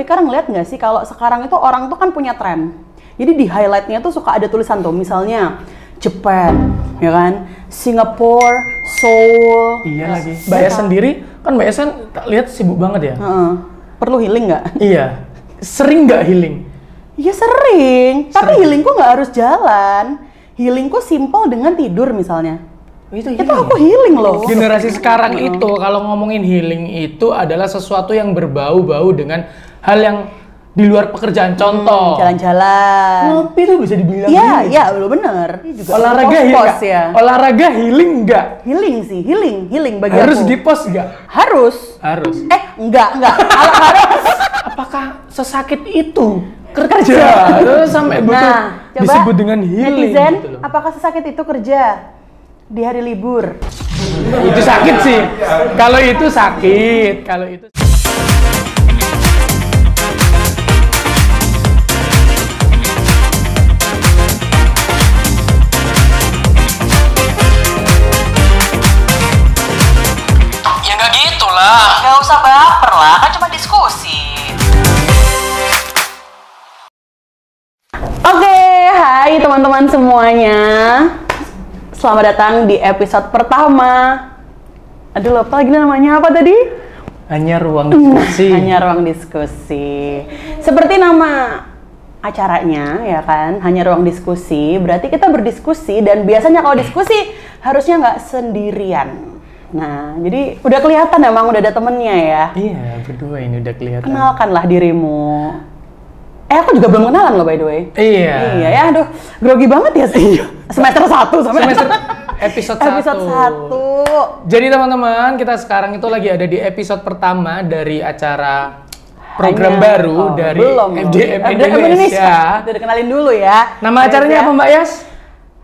Fikar ngeliat nggak sih kalau sekarang itu orang tuh kan punya tren. Jadi di highlightnya tuh suka ada tulisan tuh, misalnya Japan, ya kan, Singapore, Seoul. Iya lagi. Mbak Yas sendiri, kan Mbak Yas kan lihat sibuk banget ya. Perlu healing nggak? Iya. Sering nggak healing? Iya sering. Tapi healingku nggak harus jalan. Healingku simple dengan tidur misalnya. Itu aku healing loh. Generasi sekarang itu kalau ngomongin healing itu adalah sesuatu yang berbau-bau dengan hal yang di luar pekerjaan. Contoh jalan-jalan. Ngopi tuh bisa dibilang healing. Iya, belum bener. Olahraga healing ya? Olahraga healing nggak? Healing sih, healing bagi harus aku. Harus di-post nggak? Harus. Enggak. Kalau harus. Apakah sesakit itu kerja? Terus sampai butuh disebut dengan healing. Netizen, gitu loh. Apakah sesakit itu kerja di hari libur? Itu sakit sih. Kalau itu sakit, kalau itu. Ya nggak gitu lah. Nggak usah baper lah, kan cuma diskusi. Oke, hai teman-teman semuanya. Selamat datang di episode pertama. Aduh, lupa lagi namanya apa tadi? Hanya ruang diskusi. Hanya ruang diskusi. Seperti nama acaranya, ya kan? Hanya ruang diskusi. Berarti kita berdiskusi, dan biasanya kalau diskusi harusnya nggak sendirian. Nah, jadi udah kelihatan emang udah ada temennya ya. Iya, berdua ini udah kelihatan. Kenalkanlah dirimu. Aku juga belum kenalan loh by the way. Iya. Iya ya, aduh, grogi banget ya sih. Semester 1 semester episode 1. Jadi teman-teman, kita sekarang itu lagi ada di episode pertama dari acara program baru dari FDM Indonesia. Udah kenalin dulu ya. Nama acaranya apa Mbak Yas?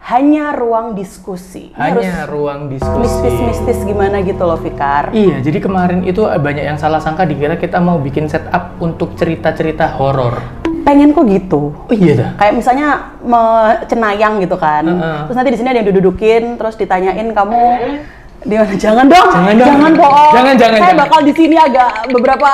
Hanya ruang diskusi. Hanya ruang diskusi. Mistis gimana gitu loh, Fikar. Iya, jadi kemarin itu banyak yang salah sangka dikira kita mau bikin setup untuk cerita-cerita horor. Pengen kok gitu. Oh iya dah. Kayak misalnya cenayang gitu kan. Terus nanti di sini ada yang dudukin, terus ditanyain kamu di mana? Jangan dong. Jangan bohong. Saya bakal di sini agak beberapa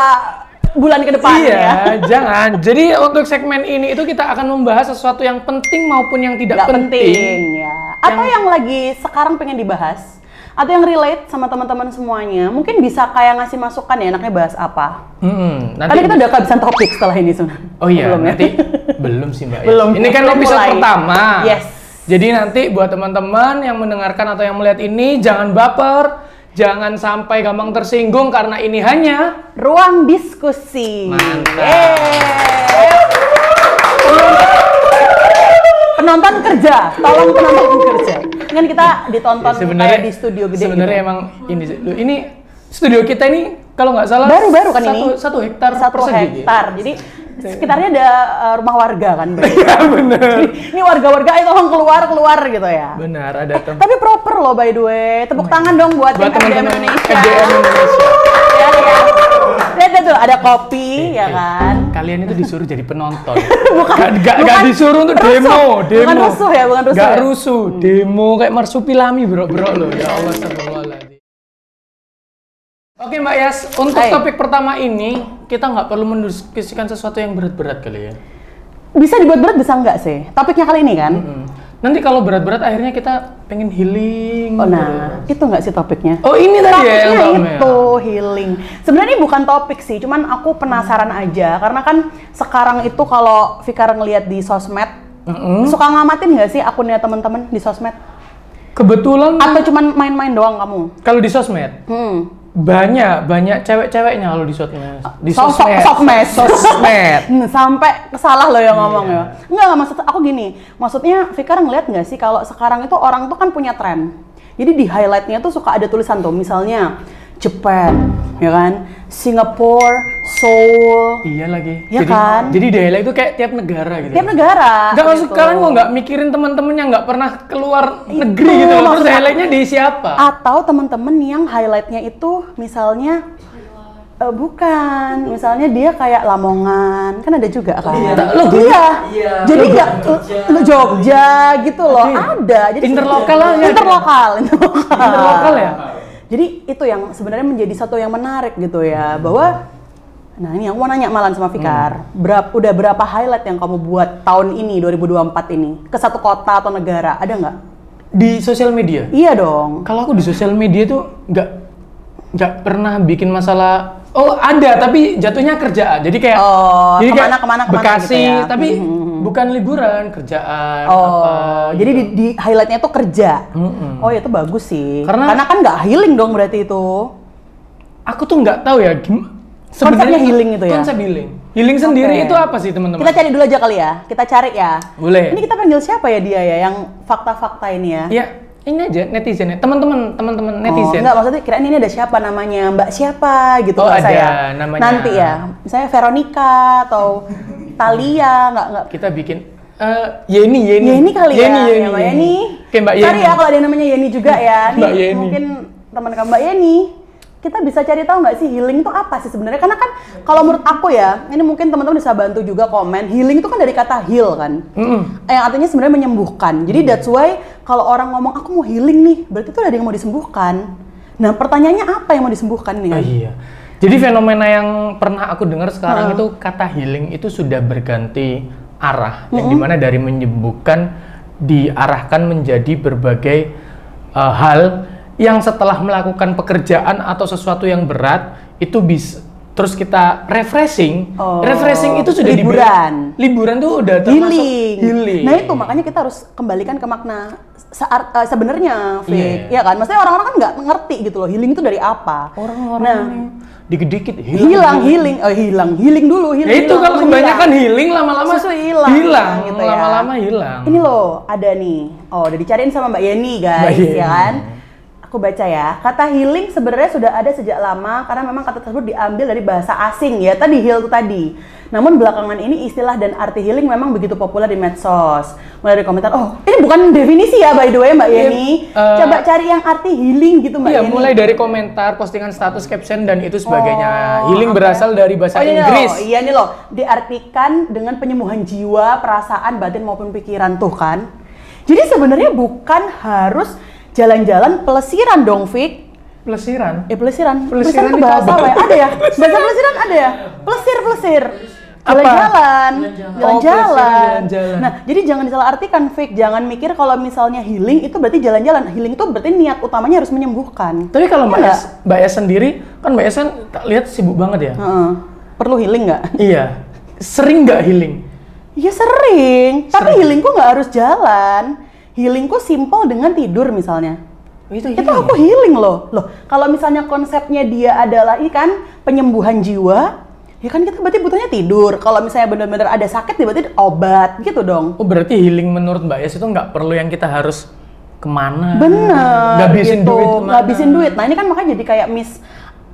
bulan ke depan ya. Jangan. Jadi untuk segmen ini itu kita akan membahas sesuatu yang penting maupun yang tidak penting ya. Atau yang lagi sekarang pengen dibahas, atau yang relate sama teman-teman semuanya. Mungkin bisa kayak ngasih masukan ya, enaknya bahas apa. Nanti kita udah kehabisan topik setelah ini, Sun. Oh iya, belum nanti belum sih Mbak. Belum. Ini kan episode pertama. Yes. Jadi nanti buat teman-teman yang mendengarkan atau yang melihat ini, jangan baper. Jangan sampai gampang tersinggung karena ini hanya ruang diskusi. Mantap. Penonton kerja, tolong penonton kerja. Kan kita ditonton kayak di studio gede. Sebenarnya gitu. Emang ini studio kita ini kalau nggak salah baru kan ini 1 hektar persegi. Jadi sekitarnya ada rumah warga kan. Iya benar. Ini warga-warga ayo tolong keluar gitu ya. Benar, ada tapi proper loh by the way. Tepuk tangan dong buat teman-teman Indonesia. FDM Indonesia. Ya. Lihat tuh ada kopi ya kan. Kalian itu disuruh jadi penonton. bukan disuruh untuk demo. Bukan rusuh ya, bukan rusuh. Gak rusuh, demo kayak marsupilami bro loh. Ya Allah astagfirullahaladzim. Oke Mbak Yas, untuk topik pertama ini kita nggak perlu mendiskusikan sesuatu yang berat-berat kali ya. Bisa dibuat berat bisa nggak sih? Topiknya kali ini kan? Nanti kalau berat-berat akhirnya kita pengen healing. Oh nah, itu nggak sih topiknya? Oh ini tadi ya yang itu healing. Sebenarnya bukan topik sih, cuman aku penasaran aja karena kan sekarang itu kalau Fikar ngelihat di sosmed, suka ngamatin nggak sih akunnya teman-teman di sosmed? Kebetulan. Atau cuman main-main doang kamu? Kalau di sosmed? Banyak cewek-ceweknya kalau di sosmed. Sampai salah loh yang ngomong ya. Enggak, maksud aku gini. Maksudnya Fikar ngeliat nggak sih kalau sekarang itu orang tuh kan punya tren. Jadi di highlightnya tuh suka ada tulisan tuh, misalnya Japan, ya kan, Singapore, Seoul. Iya lagi. Ya kan? Jadi di highlight itu kayak tiap negara gitu. Tiap negara. Nggak masuk gitu. Kalian kok nggak mikirin teman-teman yang nggak pernah keluar negeri gitu loh. Terus highlightnya di siapa? Atau teman-teman yang highlightnya itu misalnya bukan, misalnya dia kayak Lamongan, kan ada juga kan? Iya. Jadi nggak Jogja gitu loh, ada. Jadi interlokal lah. Interlokal ya. Jadi itu yang sebenarnya menjadi satu yang menarik gitu ya, bahwa Nah ini aku mau nanya Malan sama Fikar, udah berapa highlight yang kamu buat tahun ini 2024 ini ke satu kota atau negara, ada nggak? Di sosial media? Iya dong. Kalau aku di sosial media tuh nggak pernah bikin masalah. Oh ada, tapi jatuhnya kerjaan. Jadi kayak kemana Bekasi, gitu ya? tapi bukan liburan, kerjaan. Jadi di highlightnya tuh kerja. Oh itu bagus sih. Karena kan nggak healing dong berarti itu. Aku tuh nggak tahu ya konsepnya healing itu ya? Konsep healing. Healing sendiri itu apa sih teman-teman? Kita cari dulu aja kali ya. Kita cari ya. Boleh. Ini kita panggil siapa ya dia ya yang fakta-fakta ini ya? Iya, ini aja netizen ya. Teman-teman netizen. Enggak, maksudnya kirain ini ada siapa namanya, Mbak siapa gitu ada saya. namanya. Nanti ya. Misalnya Veronica atau Thalia, enggak. Kita bikin Yeni kali ya. Mbak Yeni. Kayak Mbak Yeni. Sorry ya kalau ada yang namanya Yeni juga ya. Mbak Yeni. Mungkin teman Mbak Yeni. Kita bisa cari tahu nggak sih healing itu apa sih sebenarnya? Karena kan kalau menurut aku ya, ini mungkin teman-teman bisa bantu juga komen. Healing itu kan dari kata heal kan, yang artinya sebenarnya menyembuhkan. Jadi that's why kalau orang ngomong aku mau healing nih, berarti itu ada yang mau disembuhkan. Nah pertanyaannya apa yang mau disembuhkan nih? Iya. Jadi fenomena yang pernah aku dengar sekarang itu kata healing itu sudah berganti arah, yang dimana dari menyembuhkan diarahkan menjadi berbagai hal yang setelah melakukan pekerjaan atau sesuatu yang berat itu bisa terus kita refreshing. Refreshing itu sudah liburan tuh udah termasuk healing. Nah itu makanya kita harus kembalikan ke makna sebenarnya, Fik. Ya kan? Maksudnya orang-orang kan nggak ngerti gitu loh, healing itu dari apa. Orang-orang dikit-dikit healing dulu. Ya itu kalau kebanyakan healing lama-lama hilang gitu lama-lama hilang. Ini loh ada nih. Udah dicariin sama Mbak Yeni guys, ya kan? Aku baca ya, kata healing sebenarnya sudah ada sejak lama karena memang kata tersebut diambil dari bahasa asing ya, tadi heal itu tadi. Namun belakangan ini istilah dan arti healing memang begitu populer di medsos. Mulai dari komentar, ini bukan definisi ya by the way Mbak Yeni. Coba cari yang arti healing gitu Mbak Yeni. Mulai dari komentar, postingan status, caption dan itu sebagainya. Healing berasal dari bahasa Inggris. Iya nih loh, diartikan dengan penyembuhan jiwa, perasaan, batin maupun pikiran tuh kan. Jadi sebenarnya bukan harus jalan-jalan pelesiran dong, Fik. Pelesiran? Pelesiran itu bahasa apa ya? Ada ya? Bahasa pelesiran ada ya? Pelesir. Jalan-jalan. Nah, jadi jangan disalahartikan, Fik. Jangan mikir kalau misalnya healing itu berarti jalan-jalan. Healing itu berarti niat utamanya harus menyembuhkan. Tapi kalau Mbak Es sendiri, kan Mbak Es kan tak lihat sibuk banget ya? Perlu healing nggak? Iya. Sering nggak healing? Iya sering. Tapi healingku nggak harus jalan. Healingku simple dengan tidur misalnya. Itu aku healing loh. Kalau misalnya konsepnya dia adalah ini kan penyembuhan jiwa, ya kan kita berarti butuhnya tidur. Kalau misalnya benar-benar ada sakit, ya berarti obat gitu dong. Oh berarti healing menurut Mbak Yas itu nggak perlu yang kita harus kemana? Bener. Ngabisin duit. Nah ini kan makanya jadi kayak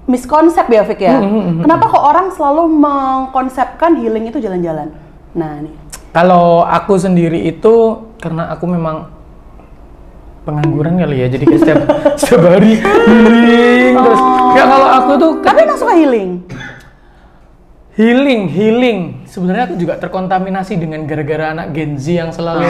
miskonsep ya, Fik ya. Kenapa kok orang selalu mengkonsepkan healing itu jalan-jalan? Nah nih. Kalau aku sendiri itu karena aku memang pengangguran kali ya, jadi kayak setiap hari healing terus. Ya kalau aku tuh tapi emang suka healing. Healing. Sebenarnya aku juga terkontaminasi dengan gara-gara anak Gen Z yang selalu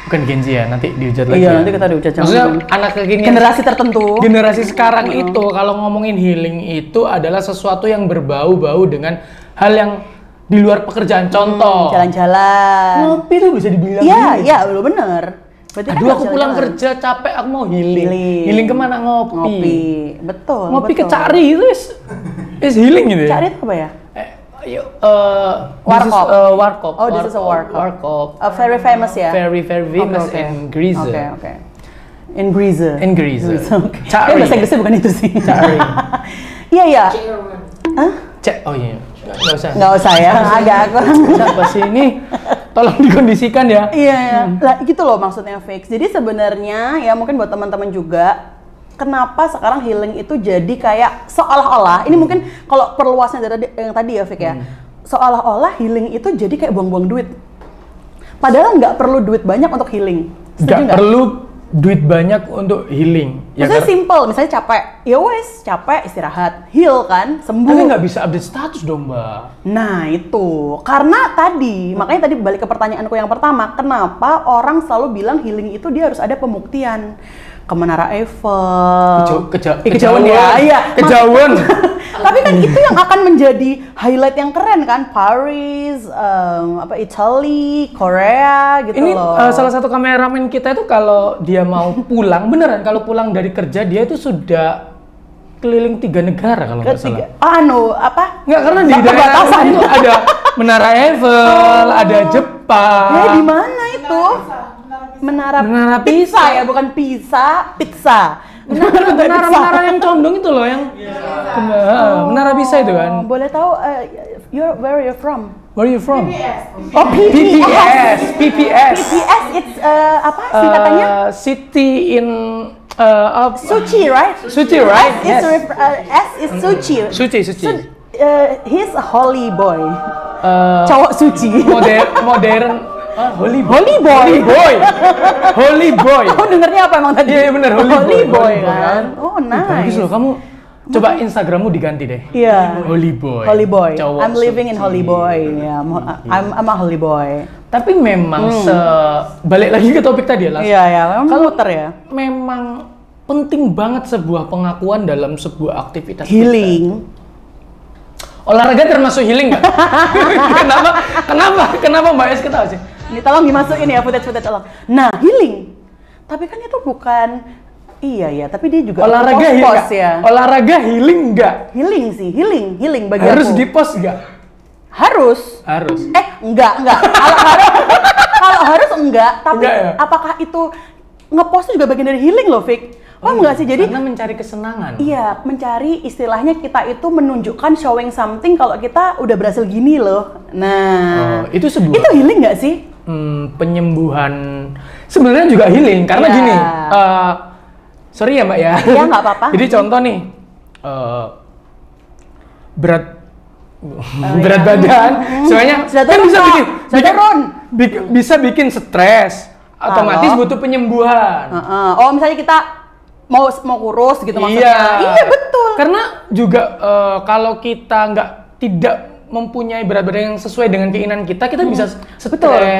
bukan Gen Z ya, nanti dihujat lagi. Iya, ya. nanti kita dihujat. Maksudnya anak kekinian generasi tertentu. Generasi sekarang itu kalau ngomongin healing itu adalah sesuatu yang berbau-bau dengan hal yang di luar pekerjaan, contoh jalan-jalan. Ngopi tuh bisa dibilang iya, lo bener. Berarti aduh aku pulang kerja capek, aku mau healing kemana? Ngopi. Betul. Ngopi ke Cari itu is healing gitu ya. Cari itu apa ya? Warkop. Oh, this is a warkop. Warkop. Very famous ya. Very famous in Greece. Okay. In Greece. Okay. Cari. Bahasa Inggrisnya bukan itu sih. Cari. Iya. Oh iya. Nggak usah ya, agak kurang. Siapa sih ini? Tolong dikondisikan ya. Iya. Lah gitu loh maksudnya Fix. Jadi sebenarnya ya mungkin buat teman-teman juga, kenapa sekarang healing itu jadi kayak seolah-olah, ini mungkin kalau perluasnya dari yang tadi ya Fik ya, seolah-olah healing itu jadi kayak buang-buang duit. Padahal nggak perlu duit banyak untuk healing. Nggak perlu duit banyak untuk healing. Maksudnya simple, misalnya capek, ya wes capek istirahat, heal kan, sembuh. Tapi nggak bisa update status dong Mbak. Nah itu, karena makanya tadi balik ke pertanyaanku yang pertama, kenapa orang selalu bilang healing itu dia harus ada pembuktian. ke Menara Eiffel. Kejauhan ya, iya. Kejauhan. Tapi kan itu yang akan menjadi highlight yang keren kan, Paris, Italy, Korea gitu ini, loh. Ini salah satu kameramen kita itu kalau dia mau pulang, beneran kalau pulang dari kerja dia itu sudah keliling 3 negara kalau nggak salah. Nggak, karena di daerah itu ada Menara Eiffel, ada Jepang. Di mana itu? Menara Pisa ya, bukan pizza. Menara yang condong itu loh, yang Menara Pisa itu kan. Boleh tahu where are you from? Where are you from? PPS. PPS. It's apa singkatannya? City in Suci, right? Suci, right? S is Suci. Suci. He's a holy boy. Cowok suci. Modern. Holy boy. Kamu dengernya apa emang tadi? Iya benar, holy boy kan. Oh nice. Bagus loh, kamu coba Instagrammu diganti deh. Iya. Holy boy. Cowok I'm living in holy boy. Ya, I'm a holy boy. Tapi memang balik lagi ke topik tadi ya. Iya, memang muter ya. Memang penting banget sebuah pengakuan dalam sebuah aktivitas healing. Olahraga termasuk healing nggak? Kenapa Mbak Es ketawa sih? Ini tolong dimasukin ya footage tolong. Nah, healing. Tapi kan itu bukan tapi dia juga olahraga post ya. Olahraga healing nggak? Healing sih, healing bagi harus aku. Di post nggak? Harus. Enggak. Kalau harus enggak, tapi enggak, ya? Apakah itu ngepost juga bagian dari healing loh, Fik? Enggak sih, jadi karena mencari kesenangan. Iya, mencari istilahnya kita itu menunjukkan showing something kalau kita udah berhasil gini loh. Nah, itu healing nggak sih? Penyembuhan sebenarnya juga healing karena gini. Sorry ya Mbak ya. Iya nggak apa-apa. Jadi contoh nih, berat badan, soalnya kan bisa bikin stres, otomatis butuh penyembuhan. Misalnya kita mau kurus gitu maksudnya. Iya betul. Karena juga kalau kita tidak mempunyai berat badan yang sesuai dengan keinginan kita bisa stres.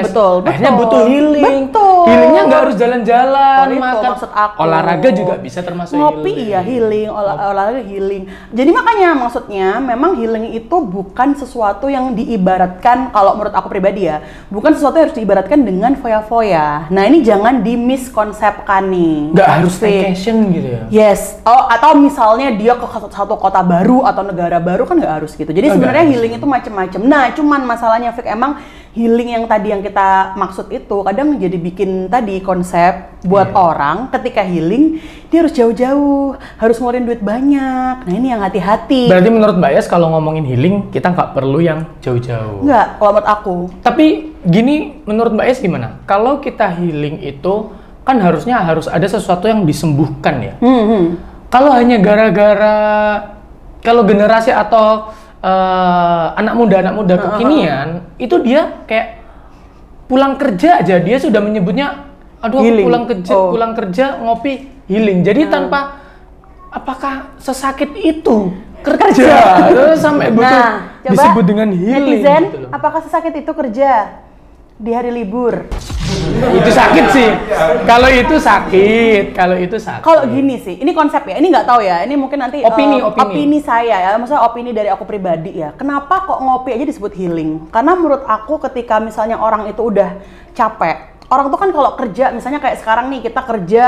Betul. Akhirnya butuh healing. Healingnya nggak harus jalan-jalan, makan. Maksud aku. Olahraga juga bisa termasuk ngopi healing. Olahraga healing. Jadi makanya maksudnya memang healing itu bukan sesuatu yang diibaratkan, kalau menurut aku pribadi ya, bukan sesuatu yang harus diibaratkan dengan foya-foya. Nah ini jangan dimiskonsepkan nih. Nggak harus staycation gitu ya? Yes. Atau misalnya dia ke satu kota baru atau negara baru kan nggak harus gitu. Jadi sebenarnya healing itu macam-macam. Nah, cuman masalahnya Fik, emang healing yang tadi yang kita maksud itu kadang jadi bikin tadi konsep buat orang ketika healing dia harus jauh-jauh, harus ngeluarin duit banyak. Nah, ini yang hati-hati. Berarti menurut Mbak Yes kalau ngomongin healing kita nggak perlu yang jauh-jauh. Nggak, kalau menurut aku. Tapi gini, menurut Mbak Yes gimana? Kalau kita healing itu kan harus ada sesuatu yang disembuhkan ya. Kalau hanya kalau generasi atau anak muda kekinian itu dia kayak pulang kerja aja dia sudah menyebutnya aku pulang kerja ngopi healing. Jadi tanpa apakah sesakit itu kerja sampai disebut dengan healing netizen, gitu loh. Apakah sesakit itu kerja di hari libur? Itu sakit sih. Kalau itu sakit. Kalau gini sih, ini konsep ya. Ini nggak tahu ya. Ini mungkin nanti opini saya ya. Maksudnya opini dari aku pribadi ya. Kenapa kok ngopi aja disebut healing? Karena menurut aku ketika misalnya orang itu udah capek. Orang tuh kan kalau kerja, misalnya kayak sekarang nih kita kerja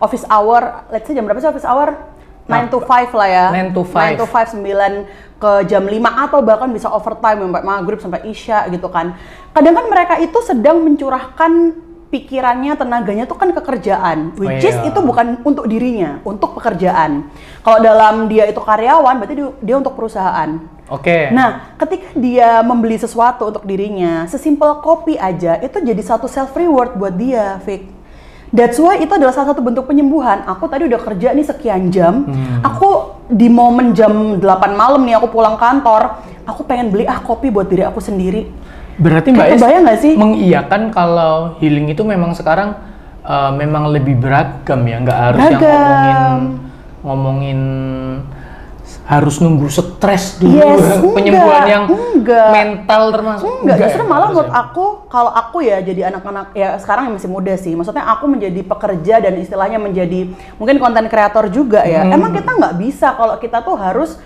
office hour. Let's say jam berapa sih office hour? 9 to 5 lah ya. 9 to 5. 9 ke jam 5 atau bahkan bisa overtime sampai maghrib sampai isya gitu kan. Kadang kan mereka itu sedang mencurahkan pikirannya, tenaganya tuh kan ke kerjaan, which is itu bukan untuk dirinya, untuk pekerjaan. Kalau dalam dia itu karyawan, berarti dia untuk perusahaan. Oke. Nah, ketika dia membeli sesuatu untuk dirinya, sesimpel kopi aja, itu jadi satu self reward buat dia, Fik. That's why itu adalah salah satu bentuk penyembuhan. Aku tadi udah kerja nih sekian jam, aku di momen jam 8 malam nih aku pulang kantor, aku pengen beli kopi buat diri aku sendiri. Berarti Mbak Es sih? Mengiyakan kalau healing itu memang sekarang memang lebih beragam ya, nggak harus yang ngomongin harus nunggu stres dulu. Penyembuhan yang mental termasuk. Enggak, justru malah menurut aku, kalau aku ya jadi anak-anak ya sekarang yang masih muda sih. Maksudnya aku menjadi pekerja dan istilahnya menjadi mungkin konten kreator juga ya. Emang kita nggak bisa kalau kita tuh harus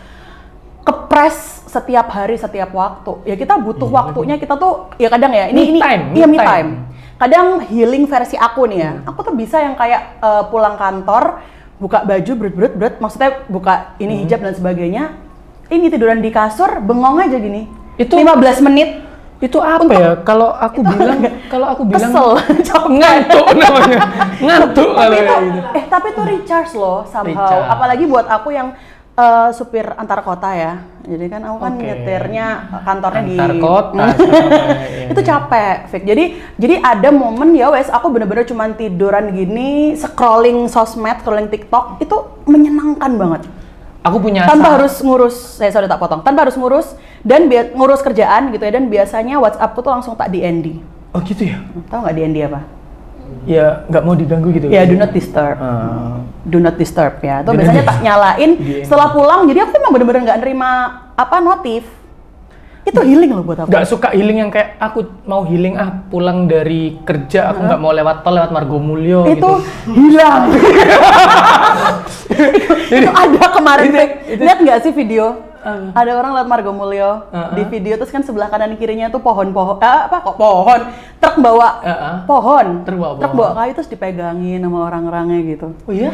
kepres setiap hari, setiap waktu. Ya kita butuh waktunya, kita tuh ya kadang ya me time. Kadang healing versi aku nih ya. Aku tuh bisa yang kayak pulang kantor, buka baju berat, maksudnya buka ini hijab dan sebagainya. Ini tiduran di kasur, bengong aja gini. Itu 15 menit. Itu apa ya? Kalau aku bilang kesel, ngantuk namanya. Ngantuk kalau itu, gitu. Tapi itu recharge loh somehow. Apalagi buat aku yang supir antar kota ya. Jadi kan aku kan nyetirnya kantornya antar kota. Itu capek, Fik. Jadi ada momen ya wes aku bener-bener cuman tiduran gini, scrolling sosmed, scrolling TikTok, itu menyenangkan banget. Aku punya tanpa harus ngurus, sorry tak potong. Tanpa harus ngurus dan ngurus kerjaan gitu ya, dan biasanya WhatsAppku tuh langsung tak DND. Oh gitu ya? Tahu nggak DND apa? Ya nggak mau diganggu gitu. Ya do not disturb. Do not disturb ya. Itu biasanya tak nyalain setelah pulang. Jadi aku memang bener-bener nggak nerima notif. Itu healing loh buat aku. Nggak suka healing yang kayak aku mau healing pulang dari kerja aku nggak mau lewat tol, lewat Margomulyo. Itu gitu. Hilang. Itu ada kemarin. Lihat nggak sih video? Ada orang lewat Margomulyo di video, terus kan sebelah kanan kirinya tuh pohon truk bawa pohon, truk bawa kayu terus dipegangin sama orang-orangnya gitu. Oh iya?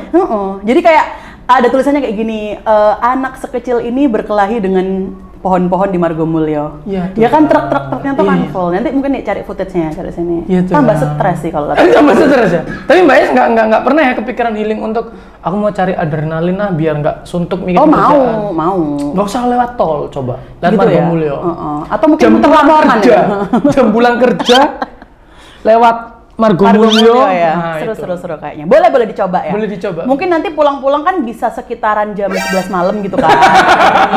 Jadi kayak ada tulisannya kayak gini, anak sekecil ini berkelahi dengan pohon-pohon di Margomulyo. Ya kan truk-truknya tuh kan full. Nanti mungkin cari footage-nya, cari sini. Tambah stres sih kalau tambah stres ya. Tapi Mbak Es nggak pernah ya kepikiran healing untuk aku mau cari adrenalin biar nggak suntuk mikir kerjaan. mau. Nggak usah lewat tol, coba. Lewat gitu Margomulyo. Atau mungkin jam pulang kerja. Jam pulang kerja lewat Margomulyo ya. Seru kayaknya. Boleh dicoba ya. Boleh dicoba. Mungkin nanti pulang-pulang kan bisa sekitaran jam 11 malam gitu kan.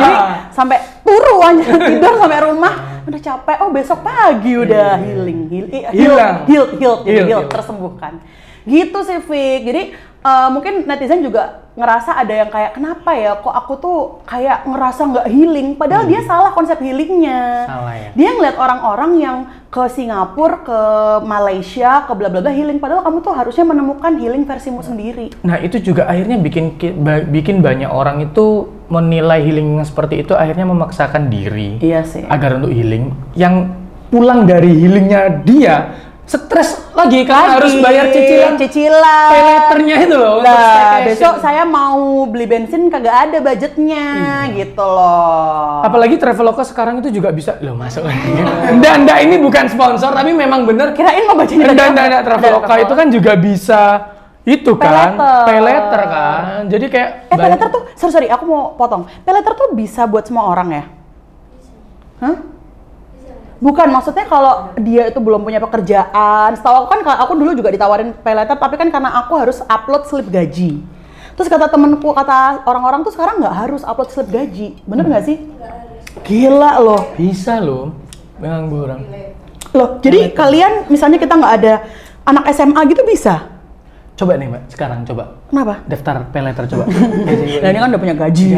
Jadi sampai turu aja tidur sampai rumah udah capek. Oh, besok pagi udah heal, tersembuhkan. Gitu sih, Fik. Jadi mungkin netizen juga ngerasa ada yang kayak kenapa ya kok aku tuh kayak ngerasa nggak healing, padahal dia salah konsep healingnya. Salah ya. Dia ngeliat orang-orang yang ke Singapura, ke Malaysia, ke bla bla bla healing, padahal kamu tuh harusnya menemukan healing versimu sendiri. Nah itu juga akhirnya bikin banyak orang itu menilai healing seperti itu, akhirnya memaksakan diri. Iya sih. Agar untuk healing, yang pulang dari healingnya dia stres lagi kan harus bayar cicilan payletternya itu loh. Nah, besok saya mau beli bensin kagak ada budgetnya gitu loh. Apalagi Traveloka sekarang itu juga bisa loh masuk lagi. Enggak ini bukan sponsor tapi memang bener. Kirain mau bacanya enggak Traveloka itu kan juga bisa itu kan payletter kan. Jadi kayak payletter tuh sorry aku mau potong. Payletter tuh bisa buat semua orang ya? Hah? Bukan, maksudnya kalau dia itu belum punya pekerjaan, setahu aku kan aku dulu juga ditawarin payletter, tapi kan karena aku harus upload slip gaji. Terus kata temenku, kata orang-orang tuh sekarang nggak harus upload slip gaji, bener nggak sih? Gila loh. Bisa loh, memang orang. Loh, jadi kalian misalnya kita nggak ada anak SMA gitu bisa? Coba nih Mbak, sekarang coba. Kenapa? Daftar payletter coba. Nah ini kan udah punya gaji.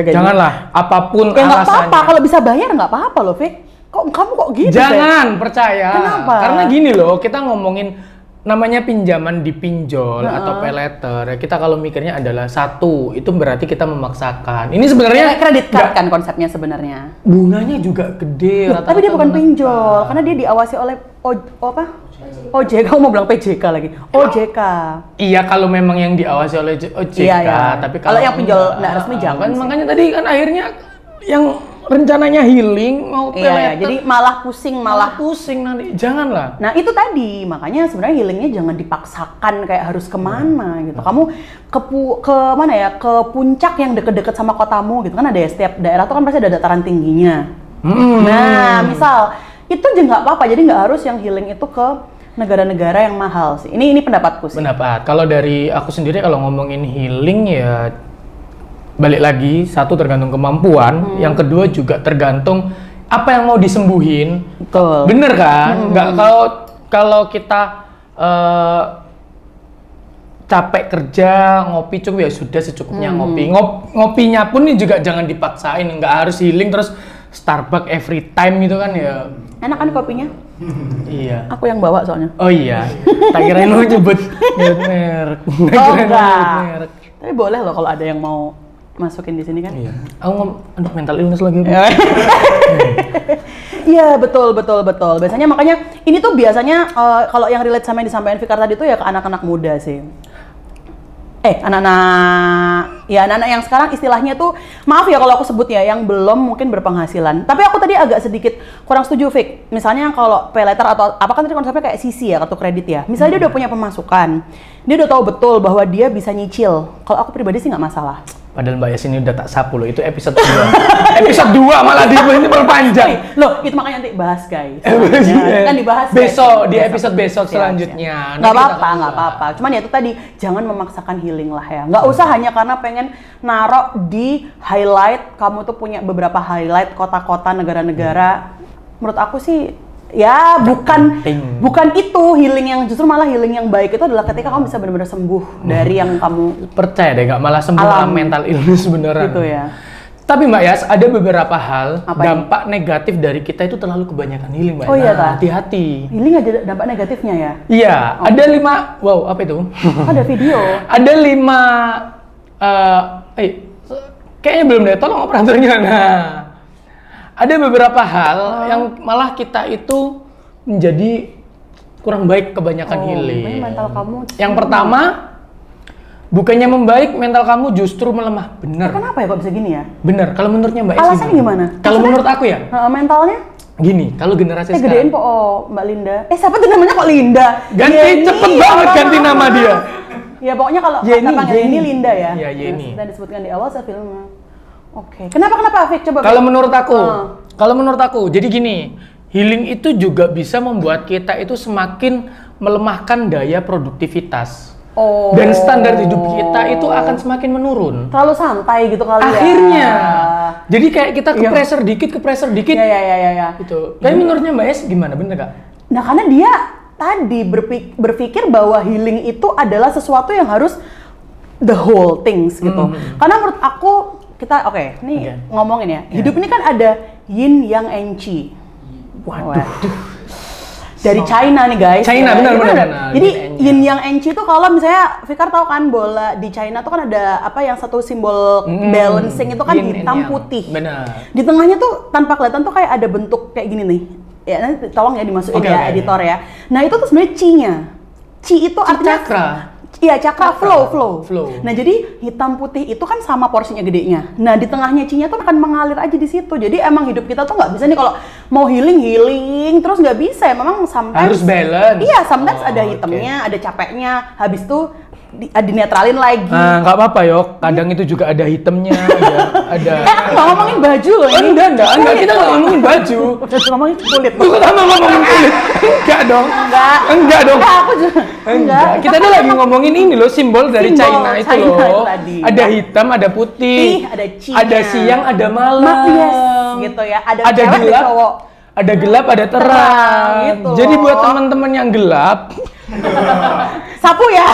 Janganlah, apapun alasannya. Nggak apa-apa, kalau bisa bayar nggak apa-apa loh, Fik. Kok kamu kok gitu? Jangan percaya. Kenapa? Karena gini loh, kita ngomongin namanya pinjaman di pinjol atau payletter. Kita kalau mikirnya adalah satu, itu berarti kita memaksakan. Ini sebenarnya kredit card kan konsepnya sebenarnya. Bunganya juga gede. Tapi dia bukan pinjol, karena dia diawasi oleh OJK, mau bilang PJK lagi. OJK. Iya, kalau memang yang diawasi oleh OJK, iya. Tapi kalau yang pinjol nggak resmi jangan. Kan makanya tadi kan akhirnya yang rencananya healing mau payletter, jadi malah pusing nanti. Janganlah. Nah itu tadi makanya sebenarnya healingnya jangan dipaksakan kayak harus kemana gitu. Kamu ke mana ya, ke puncak yang deket-deket sama kotamu gitu kan, ada ya, setiap daerah tuh kan pasti ada dataran tingginya. Nah misal itu aja nggak apa-apa, jadi nggak harus yang healing itu ke negara-negara yang mahal sih. Ini pendapatku sih. Pendapat. Kalau dari aku sendiri kalau ngomongin healing ya balik lagi, satu tergantung kemampuan, yang kedua juga tergantung apa yang mau disembuhin. Betul. Bener kan? Nggak kalau kita capek kerja, ngopi cukup ya sudah secukupnya ngopi. Ngopinya pun ini juga jangan dipaksain, nggak harus healing terus Starbucks every time gitu kan ya. Enak kan kopinya? Iya. Aku yang bawa soalnya. Oh iya. Tak kirain lo nyebut merek. Oh enggak. Tapi boleh loh kalau ada yang mau masukin di sini kan? Iya. Aku aduh mental illness lagi. Iya betul. Biasanya makanya ini tuh biasanya kalau yang relate sama yang disampaikan Fikar tadi tuh ya ke anak-anak muda sih. Anak-anak yang sekarang istilahnya tuh, maaf ya kalau aku sebut ya, yang belum mungkin berpenghasilan. Tapi aku tadi agak sedikit kurang setuju, Fik. Misalnya kalau pay letter atau apa kan tadi konsepnya kayak CC ya, kartu kredit ya. Misalnya dia udah punya pemasukan, dia udah tahu betul bahwa dia bisa nyicil. Kalau aku pribadi sih nggak masalah. Padahal Mbak Yas ini udah tak sapu loh, itu episode 2. Episode 2 malah ini berpanjang. Loh, itu makanya nanti bahas guys. Kan dibahas besok guys. Di episode besok selanjutnya. Nggak apa-apa. Cuman ya itu tadi, jangan memaksakan healing lah ya. Nggak usah hanya karena pengen narok di highlight, kamu tuh punya beberapa highlight kota-kota, negara-negara. Menurut aku sih ya bukan itu healing yang, justru malah healing yang baik itu adalah ketika kamu bisa benar-benar sembuh dari yang kamu percaya deh, nggak malah sembuh malah mental illness beneran gitu ya. Tapi Mbak Yas, ada beberapa hal dampak negatif dari kita itu terlalu kebanyakan healing, Mbak. Oh iya, hati-hati. Healing ada dampak negatifnya ya? Iya, ada 5, wow apa itu? Ada video. Ada 5, kayaknya belum deh, tolong operatornya. Nah, ada beberapa hal yang malah kita itu menjadi kurang baik kebanyakan healing. Mental kamu. Yang pertama, bukannya membaik, mental kamu justru melemah. Bener. Kenapa ya kok bisa gini ya? Bener. Kalau menurutnya Mbak Esi alasannya gimana? Kalau menurut aku ya. Mentalnya? Gini, kalau generasi sekarang. Gedein Mbak Linda. Siapa tuh namanya kok Linda? Ganti, cepet banget ganti nama dia. Ya pokoknya kalau kita panggil ini Linda ya. Iya, Yeni. Sudah disebutkan di awal filmnya. Oke. Kenapa Fik? Coba. Kalau menurut aku, jadi gini, healing itu juga bisa membuat kita itu semakin melemahkan daya produktivitas. Dan standar hidup kita itu akan semakin menurun. Terlalu santai gitu kali akhirnya. ya. Jadi kayak kita ke pressure dikit. Iya. Gitu. Tapi menurutnya Mbak Es gimana, bener gak? Nah karena dia tadi berpikir bahwa healing itu adalah sesuatu yang harus the whole things gitu. Karena menurut aku kita ngomongin ya. Hidup ini kan ada yin yang and qi. Waduh. Dari China nih guys. China benar. Jadi yin yang and qi itu kalau misalnya Fikar tahu kan bola di China tuh kan ada apa yang satu simbol balancing itu kan hitam putih. Benar. Di tengahnya tuh tanpa kelihatan tuh kayak ada bentuk kayak gini nih. Ya nanti tolong ya dimasukin editor ya. Nah itu tuh sebenarnya qi-nya. Qi itu artinya cakra. Iya, cakra flow. Nah, jadi hitam putih itu kan sama porsinya gedenya. Nah, di tengahnya qi-nya tuh akan mengalir aja di situ. Jadi emang hidup kita tuh nggak bisa nih kalau mau healing terus nggak bisa. Memang sometimes harus balance. Iya, sometimes ada hitamnya, ada capeknya. Habis itu dinetralin lagi. Nah, nggak apa-apa Yok. Kadang itu juga ada hitamnya, ada. Nggak ngomongin baju loh ini. Enggak. Kita nggak ngomongin baju. Ngomongin kulit. Kita ngomongin kulit. Enggak dong. Enggak dong. Aku juga. Enggak. Kita tuh lagi ngomongin ini loh, simbol dari China itu loh. Tadi. Ada hitam, ada putih. Ada qi-nya. Ada siang, ada malam. Yes, gitu ya. Ada gelap, ada cowok. Ada gelap, ada terang. Gitu. Jadi buat teman-teman yang gelap, sapu ya.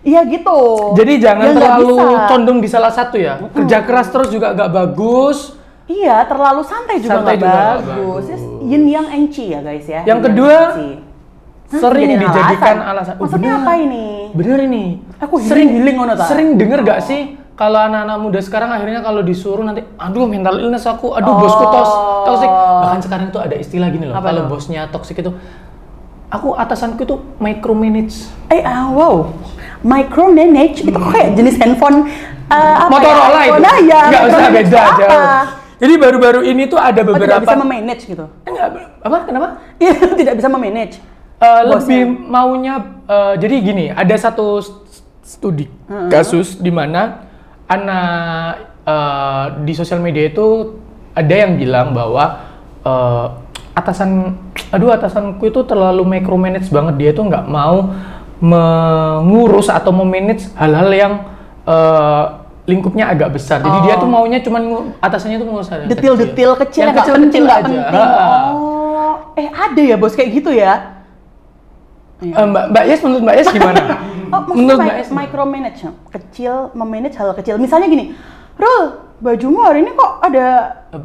Iya gitu. Jadi jangan terlalu condong di salah satu ya. Kerja keras terus juga gak bagus. Iya, terlalu santai juga gak bagus. Yin yang and qi ya guys ya. Yang kedua, sering dijadikan alasan. Maksudnya apa ini? Bener ini. Aku healing ngono ta. Sering denger gak sih? Kalau anak-anak muda sekarang akhirnya kalau disuruh nanti, aduh mental illness aku, aduh bosku toxic. Bahkan sekarang itu ada istilah gini loh, kalau bosnya toxic itu, aku atasanku itu micromanage. Wow, micromanage itu kayak jenis handphone Motorola itu. Nah, ya, nggak usah beda aja. Jadi baru-baru ini tuh ada beberapa. Tidak bisa memanage gitu? Apa? Kenapa? Tidak bisa memanage. Lebih maunya, jadi gini, ada satu studi kasus di mana anak di sosial media itu ada yang bilang bahwa atasanku itu terlalu micromanage banget, dia itu nggak mau mengurus atau memanage hal-hal yang lingkupnya agak besar. Jadi dia tuh maunya cuman atasannya tuh ngurus hal detail-detail kecil yang nggak penting. Ada ya bos kayak gitu ya? Mbak Yes, menurut Mbak Yes gimana? Menurut Mbak Yes micromanage, memanage hal kecil. Misalnya gini, Rul, bajumu hari ini kok ada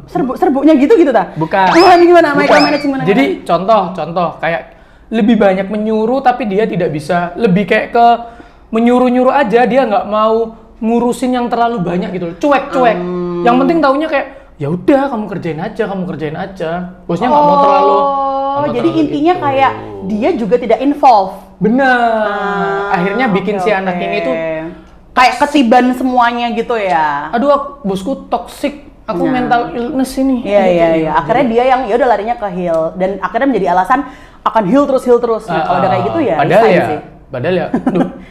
serbuk-serbuknya gitu ta? Bukan. Gimana micromanage gimana? Jadi contoh kayak lebih banyak menyuruh tapi dia tidak bisa, lebih kayak ke menyuruh-nyuruh aja, dia nggak mau ngurusin yang terlalu banyak gitu, cuek. Yang penting taunya kayak ya udah kamu kerjain aja. Bosnya nggak mau terlalu. Jadi intinya gitu. Kayak dia juga tidak involve. Benar. Akhirnya bikin si anak ini tuh kayak ketiban semuanya gitu ya. Aduh, bosku toxic. Aku mental illness ini. Iya. Akhirnya dia yang ya udah larinya ke heal dan akhirnya menjadi alasan akan heal terus. Nah, kalau udah kayak gitu ya. Padahal ya,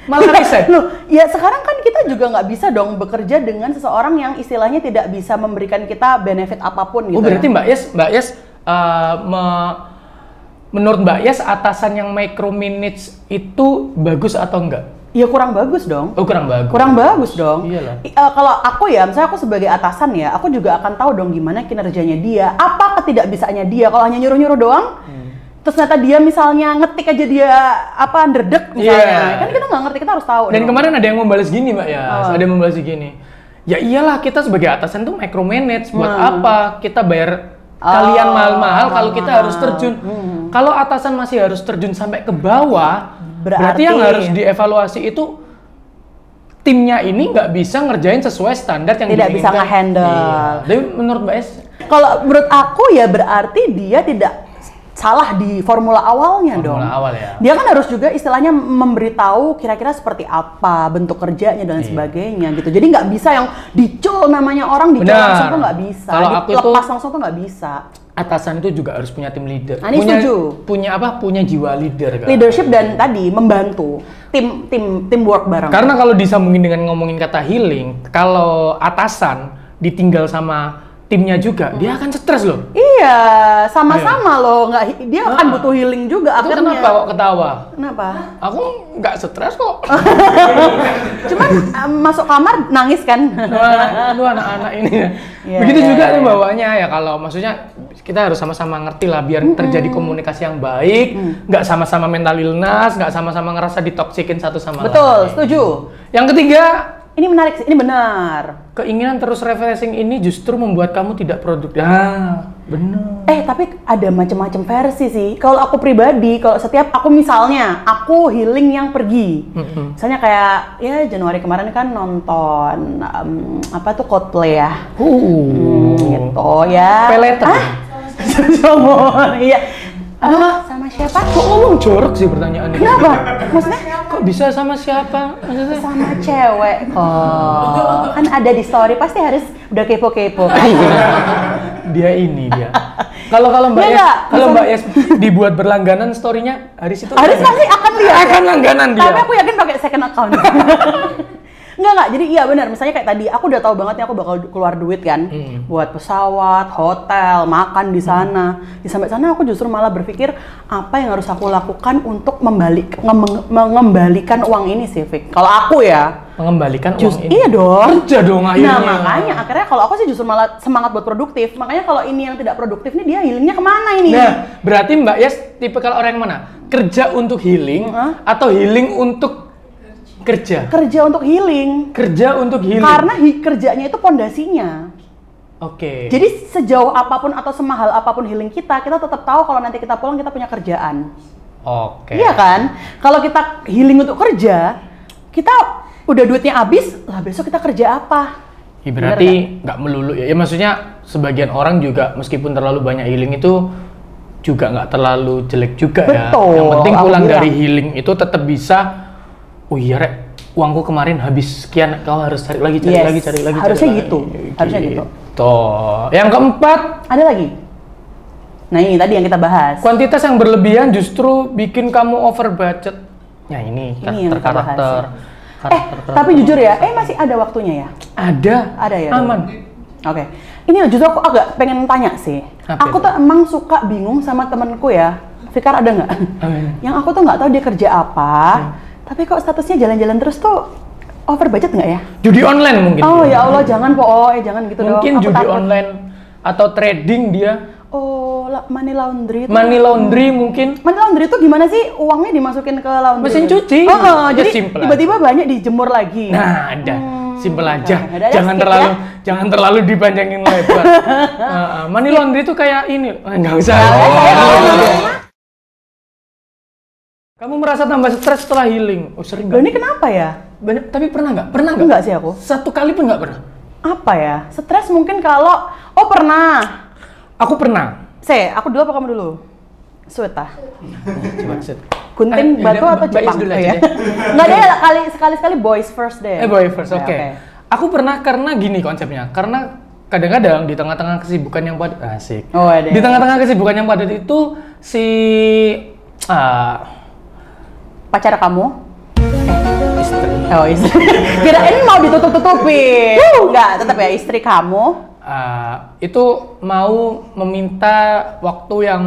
malah resign. Ya sekarang kan kita juga nggak bisa dong bekerja dengan seseorang yang istilahnya tidak bisa memberikan kita benefit apapun gitu. Oh berarti Mbak Yes, menurut Mbak Yes atasan yang micromanage itu bagus atau enggak? Ya kurang bagus dong. Oh kurang bagus. Kurang bagus dong. Iyalah. Kalau aku ya, misalnya aku sebagai atasan ya, aku juga akan tahu dong gimana kinerjanya dia, apa ketidakbisaannya dia. Kalau hanya nyuruh-nyuruh doang, terus ternyata dia misalnya ngetik aja dia underdog misalnya, kan kita nggak ngerti, kita harus tahu. Dan kemarin ada yang membalas gini Mbak ya, ada yang membalas gini. Ya iyalah kita sebagai atasan tuh micromanage, buat apa kita bayar kalian mahal-mahal kalau kita harus terjun. Kalau atasan masih harus terjun sampai ke bawah, berarti yang harus dievaluasi itu timnya ini nggak bisa ngerjain sesuai standar yang tidak bisa nge-handle. Jadi menurut Mbak Es, kalau menurut aku ya berarti dia tidak salah di formula awalnya dong. Awal ya. Dia kan harus juga istilahnya memberitahu kira-kira seperti apa bentuk kerjanya dan sebagainya gitu. Jadi nggak bisa yang dicul namanya orang dicul langsung tuh nggak bisa. Kalau aku lepas langsung tuh nggak bisa. Atasan itu juga harus punya tim leader. Nah, ini setuju. Punya jiwa leader kan. Leadership dan tadi membantu teamwork bareng. Karena kalau disambungin dengan ngomongin kata healing, kalau atasan ditinggal sama timnya juga, dia akan stres loh. Iya, sama-sama loh. Dia akan butuh healing juga itu akhirnya. Kenapa kok ketawa? Kenapa? Aku nggak stres kok. Cuman masuk kamar nangis kan? Aduh anak-anak ini ya. Begitu juga nih bawaannya ya, kalau maksudnya kita harus sama-sama ngerti lah biar terjadi komunikasi yang baik, nggak sama-sama mental illness, nggak sama-sama ngerasa ditoksikin satu sama lain. Betul, setuju. Yang ketiga, ini menarik sih, ini benar. Keinginan terus refreshing ini justru membuat kamu tidak produktif. Benar. Tapi ada macam-macam versi sih. Kalau aku pribadi, kalau setiap aku misalnya, aku healing yang pergi. Misalnya kayak, ya Januari kemarin kan nonton, Coldplay ya. Gitu ya. Peleter. Iya. Sama siapa? Kok ngomong jorok sih pertanyaannya? Kenapa? Maksudnya? Kok bisa sama siapa? Maksudnya? Sama cewek kok. Kan ada di story, pasti harus udah kepo-kepo. Dia. Kalau Mbak Yes dibuat berlangganan story-nya, Haris pasti akan lihat. Akan langganan dia. Tapi aku yakin pakai second account. Enggak, jadi iya benar. Misalnya kayak tadi, aku udah tahu banget nih aku bakal keluar duit kan, buat pesawat, hotel, makan di sana. Sampai sana aku justru malah berpikir apa yang harus aku lakukan untuk mengembalikan uang ini sih, Fik. Kalau aku ya. Mengembalikan uang ini? Iya dong. Kerja dong akhirnya. Nah makanya akhirnya kalau aku sih justru malah semangat buat produktif. Makanya kalau ini yang tidak produktif nih, dia healingnya kemana ini? Nah, berarti Mbak Yes tipe kalau orang yang mana? Kerja untuk healing atau healing untuk kerja untuk healing. Kerja untuk healing. Karena kerjanya itu pondasinya. Oke. Jadi sejauh apapun atau semahal apapun healing kita tetap tahu kalau nanti kita pulang kita punya kerjaan. Oke. Iya kan? Kalau kita healing untuk kerja, kita udah duitnya habis, lah besok kita kerja apa? Ya, berarti nggak melulu ya. Ya maksudnya sebagian orang juga meskipun terlalu banyak healing itu juga nggak terlalu jelek juga. Betul, ya. Yang penting pulang dari healing itu tetap bisa. Oh iya Rek, uangku kemarin habis sekian, kau harus cari lagi. Harusnya gitu. Harusnya gitu. Yang keempat, ada lagi. Nah ini tadi yang kita bahas. Kuantitas yang berlebihan justru bikin kamu over budget. Ya ini karakter. Tapi jujur ya, masih ada waktunya ya? Ada ya. Aman. Oke. Ini justru aku agak pengen tanya sih. Aku tuh emang suka bingung sama temenku ya. Fikar ada nggak? Yang aku tuh nggak tahu dia kerja apa. Tapi kok statusnya jalan-jalan terus tuh over budget nggak ya? Judi online mungkin. Oh ya Allah, jangan jangan gitu dong. Mungkin judi online atau trading dia. Oh, money laundry itu. Money laundry mungkin. Money laundry itu gimana sih? Uangnya dimasukin ke laundry? Mesin cuci. Jadi tiba-tiba banyak dijemur lagi. Nah, ada. Simpel aja. Jangan terlalu dipanjangin lebar. Money laundry itu kayak ini. Enggak usah. Kamu merasa tambah stres setelah healing? Oh, sering nggak? Ini kenapa ya? Banyak, tapi pernah nggak? Pernah nggak? Enggak sih aku. Satu kali pun nggak pernah. Apa ya? Stres mungkin kalau... Oh, pernah. Aku pernah. Aku dulu apa kamu dulu? Sweet ah. Coba set. Gunting batu atau Jepang? Dulu aja. Nggak deh, sekali-sekali boys first deh. Boys first, oke. Aku pernah karena gini konsepnya. Karena kadang-kadang di tengah-tengah kesibukan yang padat, asik. Di tengah-tengah kesibukan yang padat itu si pacar kamu? Istri. Oh, istri. Kirain mau ditutup-tutupin. Enggak, tetap ya istri kamu. Itu mau meminta waktu yang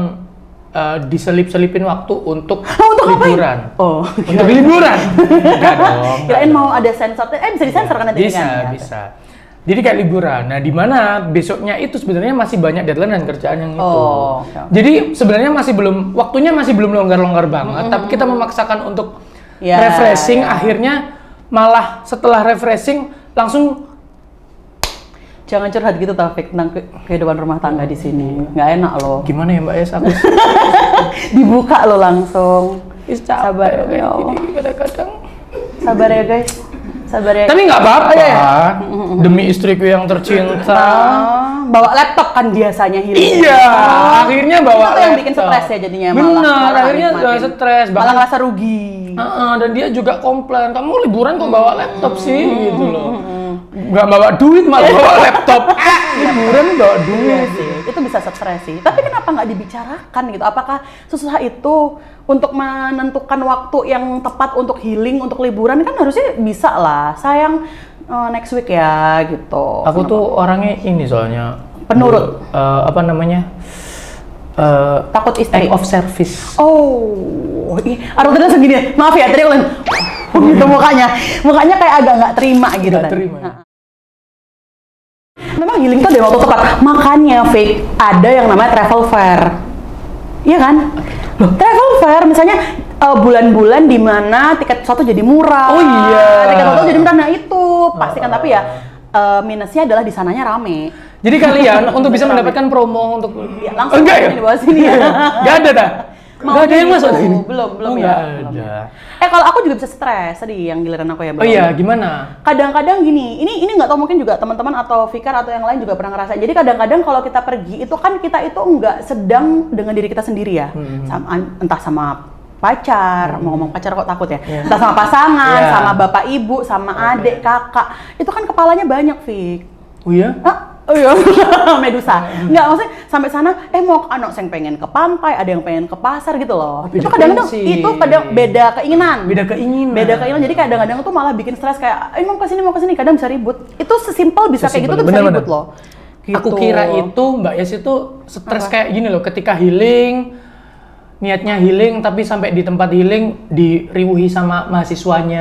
diselip-selipin waktu untuk liburan. Untuk liburan. Enggak dong. Kirain mau ada sensor. Bisa disensor kan nanti kan? Bisa. Jadi kayak liburan. Nah, di mana besoknya itu sebenarnya masih banyak deadline dan kerjaan yang itu. Jadi sebenarnya waktunya masih belum longgar-longgar banget, tapi kita memaksakan untuk refreshing, akhirnya malah setelah refreshing langsung. Jangan curhat gitu Taufik tentang kehidupan rumah tangga di sini. Nggak enak loh. Gimana ya Mbak Es? Aku dibuka lo langsung. Sabar ya kadang-kadang. Sabar ya guys. Sabar ya. Tapi nggak apa-apa ya. Demi istriku yang tercinta. Bawa laptop kan biasanya healing. Iya. Akhirnya bawa laptop. Yang bikin stres ya jadinya. Benar. Akhirnya stres. Malah ngerasa rugi. Dan dia juga komplain. Kamu liburan kok bawa laptop sih gitu loh. Nggak bawa duit malah bawa laptop. Liburan bawa duit sih. Itu bisa stres sih. Tapi kenapa nggak dibicarakan gitu? Apakah sesusah itu untuk menentukan waktu yang tepat untuk healing, untuk liburan kan harusnya bisa lah. Sayang next week ya gitu. Aku tuh orangnya ini soalnya penurut. Takut istri. Act of service. Artinya segini. Maaf ya, tadi ulang. Gitu mukanya kayak agak nggak terima gitu kan. Memang healing itu ada waktu tepat. Makanya fake ada yang namanya travel fair. Iya kan? Loh, travel fair misalnya bulan-bulan di mana tiket pesawat jadi murah. Oh iya. Tiket pesawat jadi murah. Nah itu pasti kan, tapi ya minusnya adalah di sananya rame. Jadi kalian untuk bisa mendapatkan promo untuk langsung di bawah sini ya. Nggak ada dah. Nggak ada yang masuk ini. Belum ya. Ada. Kalau aku juga bisa stres tadi yang giliran aku ya. Oh iya, gimana? Kadang-kadang gini, ini nggak tahu mungkin juga teman-teman atau Fikar atau yang lain juga pernah ngerasain. Jadi kadang-kadang kalau kita pergi itu kan kita itu nggak sedang dengan diri kita sendiri ya. Entah sama pacar, mau ngomong pacar kok takut ya. Entah sama pasangan, sama bapak ibu, sama adik, kakak. Itu kan kepalanya banyak, Fik. Oh iya? Oh iya, Medusa. Enggak, maksudnya sampai sana, mau anak yang pengen ke pantai, ada yang pengen ke pasar gitu loh. Itu kadang-kadang beda keinginan. Beda keinginan, jadi kadang-kadang tuh malah bikin stres kayak, mau kesini, kadang bisa ribut. Itu sesimpel bisa kayak gitu tuh bisa ribut loh. Gitu. Aku kira itu Mbak Yes itu stres kayak gini loh, ketika healing, niatnya healing tapi sampai di tempat healing diriuhi sama mahasiswanya.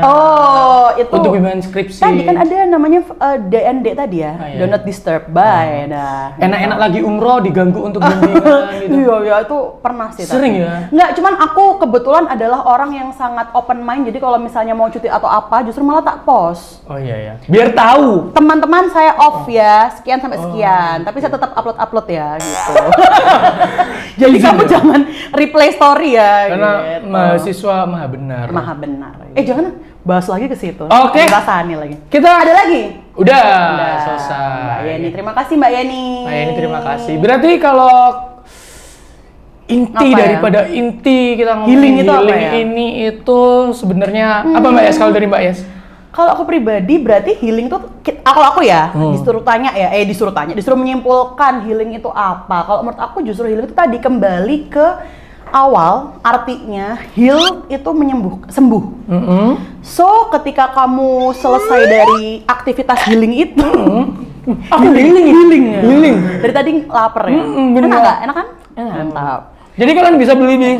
Itu untuk bimbingan skripsi. Tadi kan ada namanya DND tadi ya, Do Not Disturb by. Enak-enak lagi umroh diganggu untuk bimbingan gitu. Iya, itu pernah sih. Sering ya? Nggak, cuman aku kebetulan adalah orang yang sangat open mind, jadi kalau misalnya mau cuti atau apa justru malah tak post. Oh iya. Biar tahu. Teman-teman saya off ya, sekian sampai sekian, tapi saya tetap upload ya gitu. Jadi kamu jangan replay story ya. Karena gitu. mahasiswa maha benar. Jangan bahas lagi ke situ. Oke. Rasanya lagi. Kita ada lagi? Udah selesai. Mbak Yeni, terima kasih Mbak Yeni. Mbak Yeni, terima kasih. Berarti kalau inti daripada inti kita ngomongin healing itu apa ya? Ini itu sebenarnya apa Mbak Yes kalau dari Mbak Yes? Kalau aku pribadi berarti healing itu kalau aku ya disuruh menyimpulkan healing itu apa. Kalau menurut aku justru healing itu tadi kembali ke awal, artinya heal itu sembuh. So ketika kamu selesai dari aktivitas healing itu, aku healing. Dari tadi lapar ya. Enak nggak? Enak kan? Mantap. Jadi kalian bisa beli nih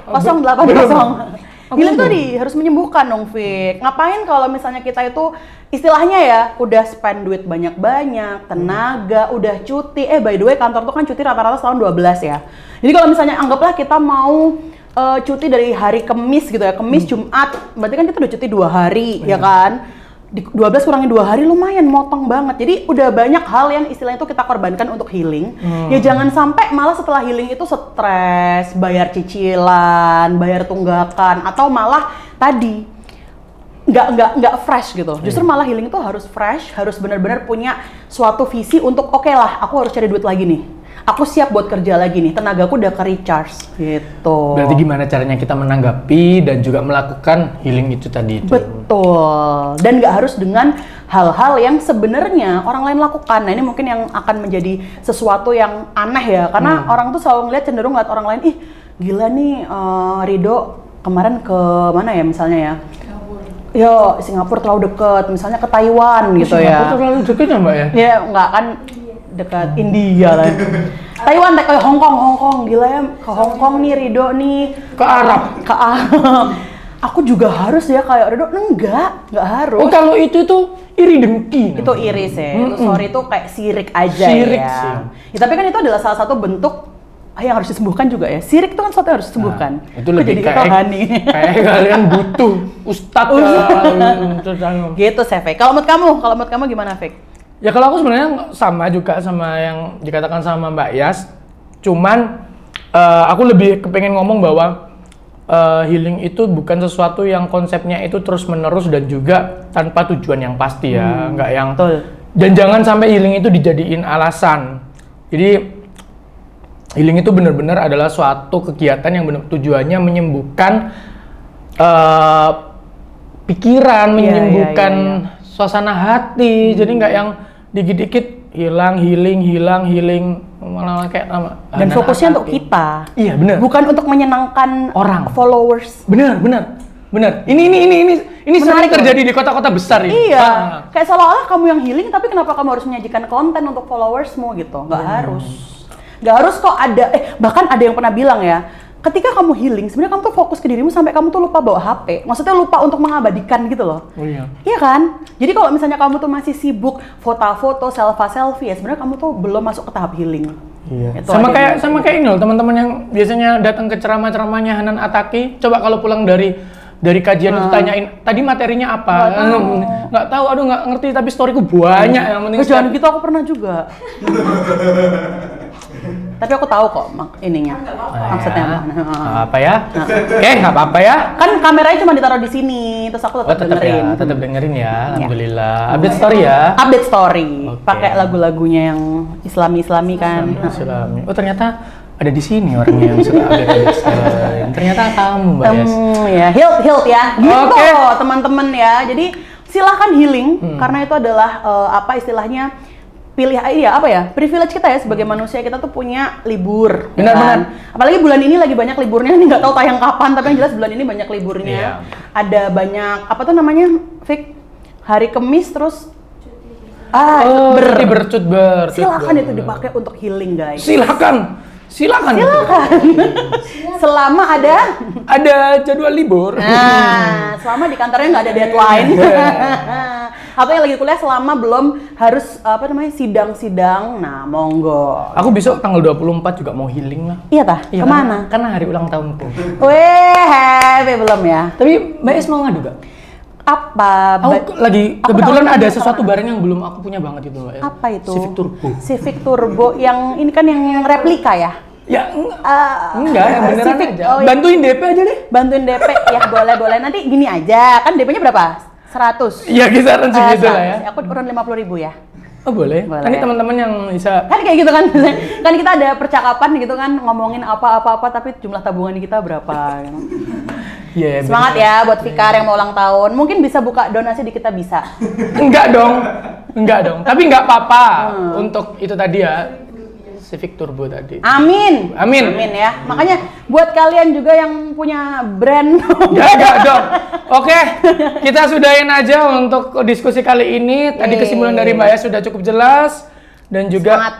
080. Healing tadi harus menyembuhkan dong, Fik. Ngapain kalau misalnya kita itu istilahnya ya udah spend duit banyak-banyak, tenaga, udah cuti. By the way kantor tuh kan cuti rata-rata tahun 12 ya. Jadi kalau misalnya anggaplah kita mau cuti dari hari Kamis gitu ya, Kamis Jumat, berarti kan kita udah cuti 2 hari ya kan. 12 kurangi 2 hari lumayan motong banget. Jadi udah banyak hal yang istilahnya itu kita korbankan untuk healing. Ya jangan sampai malah setelah healing itu stres, bayar cicilan, bayar tunggakan, atau malah tadi nggak fresh gitu. Justru malah healing itu harus fresh, harus benar-benar punya suatu visi untuk oke lah, aku harus cari duit lagi nih. Aku siap buat kerja lagi nih, tenagaku udah ke-recharge gitu. Berarti gimana caranya kita menanggapi dan juga melakukan healing itu tadi itu? Betul. Dan nggak harus dengan hal-hal yang sebenarnya orang lain lakukan. Nah ini mungkin yang akan menjadi sesuatu yang aneh ya, karena orang tuh selalu ngeliat, cenderung ngeliat orang lain, ih gila nih Rido kemarin ke mana ya misalnya ya? Yo, Singapura terlalu deket, misalnya ke Taiwan gitu ya. Singapura terlalu deket ya Mbak ya? Ya nggak kan dekat India lah. Taiwan, kayak Hongkong, gila ya ke Hongkong nih Rido nih. Ke Arab. Aku juga harus ya kayak Rido, nggak harus. Oh kalau itu tuh iri dengki. Itu iri sih, itu sorry itu kayak sirik aja sirik ya. Sih. Ya. Tapi kan itu adalah salah satu bentuk yang harus disembuhkan juga ya. Sirik itu kan sesuatu yang harus disembuhkan. Nah, itu lebih jadi kayak kalian butuh ustadz gitu sih, Fik. Kalau menurut kamu gimana, Fik? Ya kalau aku sebenarnya sama juga sama yang dikatakan sama Mbak Yas. Cuman aku lebih kepengen ngomong bahwa healing itu bukan sesuatu yang konsepnya itu terus-menerus dan juga tanpa tujuan yang pasti ya. Nggak yang dan jangan sampai healing itu dijadiin alasan. Jadi healing itu benar-benar adalah suatu kegiatan yang tujuannya menyembuhkan pikiran, menyembuhkan suasana hati. Jadi nggak yang dikit-dikit healing malah kayak dan fokusnya untuk kita. Iya benar. Bukan untuk menyenangkan orang, followers. Benar. Ini sering terjadi di kota-kota besar ini. Iya. Kayak seolah-olah kamu yang healing, tapi kenapa kamu harus menyajikan konten untuk followersmu gitu? Nggak harus. Nggak harus kok ada. Bahkan ada yang pernah bilang ya, ketika kamu healing, sebenarnya kamu tuh fokus ke dirimu sampai kamu tuh lupa bawa HP. Maksudnya lupa untuk mengabadikan gitu loh. Oh iya. Iya kan? Jadi kalau misalnya kamu tuh masih sibuk foto-foto, selfie ya sebenarnya kamu tuh belum masuk ke tahap healing. Iya. Sama kayak ini loh, teman-teman yang biasanya datang ke ceramah-ceramahnya Hanan Ataki. Coba kalau pulang dari kajian itu tanyain, tadi materinya apa? Nggak tahu, aduh nggak ngerti, tapi storyku banyak yang penting. Jangan gitu, aku pernah juga. Tapi aku tahu kok ininya, maksudnya apa ya? Nggak apa-apa ya. Kan kameranya cuma ditaruh di sini, terus aku tetap dengerin. Tetap dengerin ya, alhamdulillah. Update story ya. Update story, pakai lagu-lagunya yang Islami kan. Islami. Oh ternyata ada di sini orangnya yang suka update story. Ternyata kamu, Mbak Yes. Ya, healed ya. Gitu teman-teman ya. Jadi silahkan healing karena itu adalah apa istilahnya? Privilege kita ya sebagai manusia, kita tuh punya libur. Benar. Apalagi bulan ini lagi banyak liburnya, ini nggak tahu tayang kapan, tapi yang jelas bulan ini banyak liburnya. Ada banyak apa tuh namanya, Fik? Hari Kamis terus bercut. Silakan itu dipakai untuk healing, guys. Silakan. Selama ada jadwal libur. Nah, selama di kantornya nggak ada deadline. Atau yang lagi kuliah selama belum harus sidang-sidang. Nah, monggo. Aku besok tanggal 24 juga mau healing lah. Iya tah? Iya, kemana? Karena hari ulang tahunku. Weh, happy belum ya? Tapi Mbak Es mau ngadu gak? Apa? Kebetulan ada sesuatu barang yang belum aku punya banget itu, Mbak. Apa itu? Civic Turbo yang ini kan yang replika ya? Ya enggak, yang beneran aja. Bantuin DP aja deh. Bantuin DP ya, boleh. Nanti gini aja, kan DP-nya berapa? 100. Iya, kisaran segitu lah ya. Aku urun 50.000 ya. Oh boleh. Kan ini teman-teman yang bisa. Kan kayak gitu kan. Kan kita ada percakapan gitu kan, ngomongin apa-apa tapi jumlah tabungan kita berapa gitu. Yeah, semangat ya buat Fikar yang mau ulang tahun. Mungkin bisa buka donasi di Kita Bisa. Enggak dong. Tapi nggak apa-apa untuk itu tadi ya. Civic Turbo tadi. Amin ya. Makanya buat kalian juga yang punya brand. Enggak dong. Oke, kita sudahin aja untuk diskusi kali ini. Tadi kesimpulan dari Mbak Ya sudah cukup jelas dan juga semangat.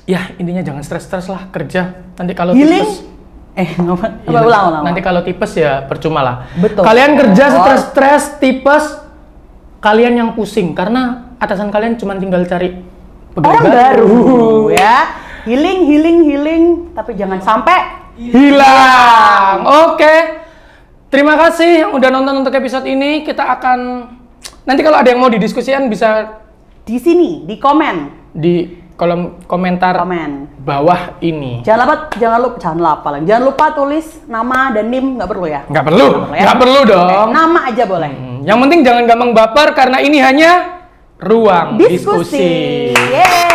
Ya, intinya jangan stres-stres lah kerja. Nanti kalau healing ulang. Nanti kalau tipes ya percuma lah. Betul. Kalian kerja stres, tipes, kalian yang pusing karena atasan kalian cuma tinggal cari orang baru ya. Healing, tapi jangan sampai hilang. Oke. Terima kasih yang udah nonton untuk episode ini. Kita akan nanti kalau ada yang mau didiskusikan bisa di sini, di komen. Di kolom komentar bawah ini. Jangan lupa tulis nama dan NIM, nggak perlu ya? Nggak perlu dong. Nama aja boleh. Yang penting jangan gampang baper karena ini hanya ruang diskusi. Yeay.